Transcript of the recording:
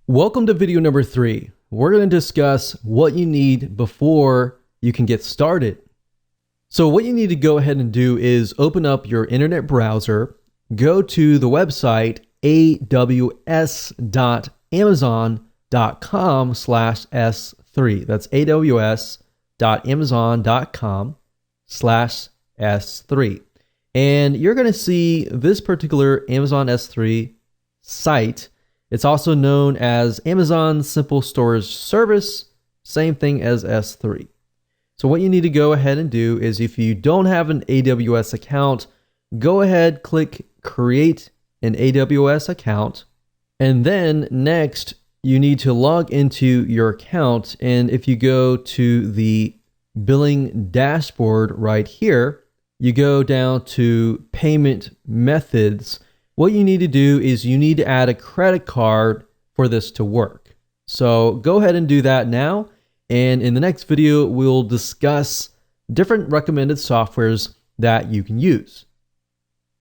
Welcome to video number 3. We're going to discuss what you need before you can get started. So what you need to go ahead and do is open up your internet browser, go to the website aws.amazon.com/s3. That's aws.amazon.com/s3. And you're going to see this particular Amazon S3 site. It's also known as Amazon Simple Storage Service, same thing as S3. So what you need to go ahead and do is, if you don't have an AWS account, go ahead, click Create an AWS account. And then next, you need to log into your account. And if you go to the billing dashboard right here, you go down to payment methods. What you need to do is you need to add a credit card for this to work. So go ahead and do that now. And in the next video, we'll discuss different recommended softwares that you can use.